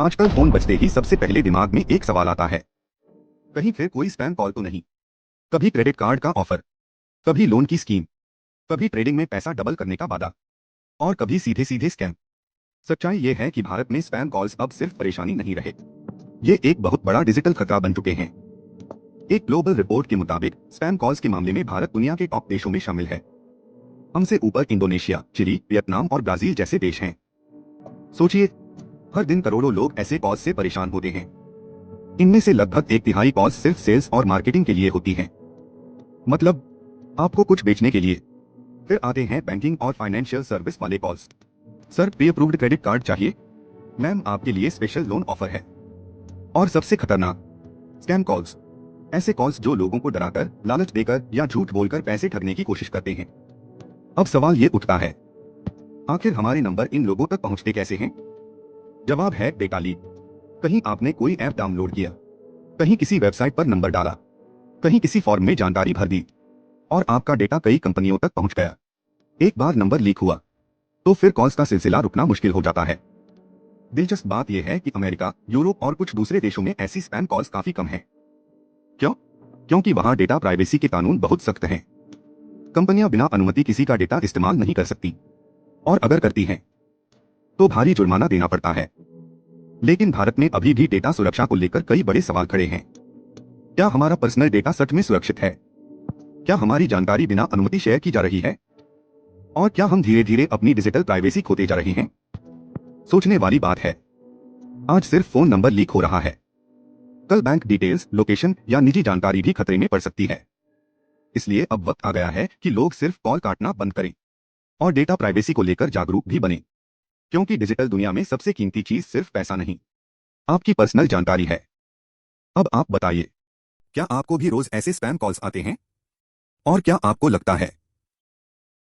आजकल फोन बजते ही सबसे पहले दिमाग में एक सवाल आता है, कहीं फिर कोई स्पैम कॉल तो नहीं। कभी क्रेडिट कार्ड का ऑफर, कभी लोन की स्कीम, कभी ट्रेडिंग में पैसा डबल करने का वादा, और कभी सीधे सीधे स्कैम। सच्चाई ये है कि भारत में स्पैम कॉल्स अब सिर्फ परेशानी नहीं रहे, ये एक बहुत बड़ा डिजिटल खतरा बन चुके हैं। एक ग्लोबल रिपोर्ट के मुताबिक स्पैम कॉल्स के मामले में भारत दुनिया के टॉप देशों में शामिल है। हमसे ऊपर इंडोनेशिया, चिली, वियतनाम और ब्राजील जैसे देश हैं। सोचिए, हर दिन करोड़ों लोग ऐसे कॉल्स से परेशान होते हैं। इनमें से लगभग एक तिहाई कॉल्स सिर्फ सेल्स और मार्केटिंग के लिए होती हैं। मतलब, आपको कुछ बेचने के लिए। फिर आते हैं बैंकिंग और फाइनेंशियल सर्विस वाले calls. Sir, pre approved credit card चाहिए? मैम, आपके लिए स्पेशल लोन ऑफर है। और सबसे खतरनाक, स्कैम कॉल्स। ऐसे कॉल्स जो लोगों को डराकर, लालच देकर या झूठ बोलकर पैसे ठगने की कोशिश करते हैं। अब सवाल ये उठता है, आखिर हमारे नंबर इन लोगों तक पहुंचते कैसे हैं? जवाब है डेटा लीक। कहीं आपने कोई ऐप डाउनलोड किया, कहीं किसी वेबसाइट पर नंबर डाला, कहीं किसी फॉर्म में जानकारी भर दी, और आपका डेटा कई कंपनियों तक पहुंच गया। एक बार नंबर लीक हुआ, तो फिर कॉल्स का सिलसिला रुकना मुश्किल हो जाता है। दिलचस्प बात यह है कि अमेरिका, यूरोप और कुछ दूसरे देशों में ऐसी स्पैम कॉल्स काफी कम हैं। क्यों? क्योंकि वहां डेटा प्राइवेसी के कानून बहुत सख्त हैं। कंपनियां बिना अनुमति किसी का डेटा इस्तेमाल नहीं कर सकती, और अगर करती हैं, तो भारी जुर्माना देना पड़ता है। लेकिन भारत में अभी भी डेटा सुरक्षा को लेकर कई बड़े सवाल खड़े हैं। क्या हमारा पर्सनल डेटा सच में सुरक्षित है? क्या हमारी जानकारी बिना अनुमति शेयर की जा रही है? और क्या हम धीरे धीरे अपनी डिजिटल प्राइवेसी खोते जा रहे हैं? सोचने वाली बात है। आज सिर्फ फोन नंबर लीक हो रहा है, कल बैंक डिटेल्स, लोकेशन या निजी जानकारी भी खतरे में पड़ सकती है। इसलिए अब वक्त आ गया है कि लोग सिर्फ कॉल काटना बंद करें और डेटा प्राइवेसी को लेकर जागरूक भी बने। क्योंकि डिजिटल दुनिया में सबसे कीमती चीज सिर्फ पैसा नहीं, आपकी पर्सनल जानकारी है। अब आप बताइए, क्या आपको भी रोज ऐसे स्पैम कॉल्स आते हैं? और क्या आपको लगता है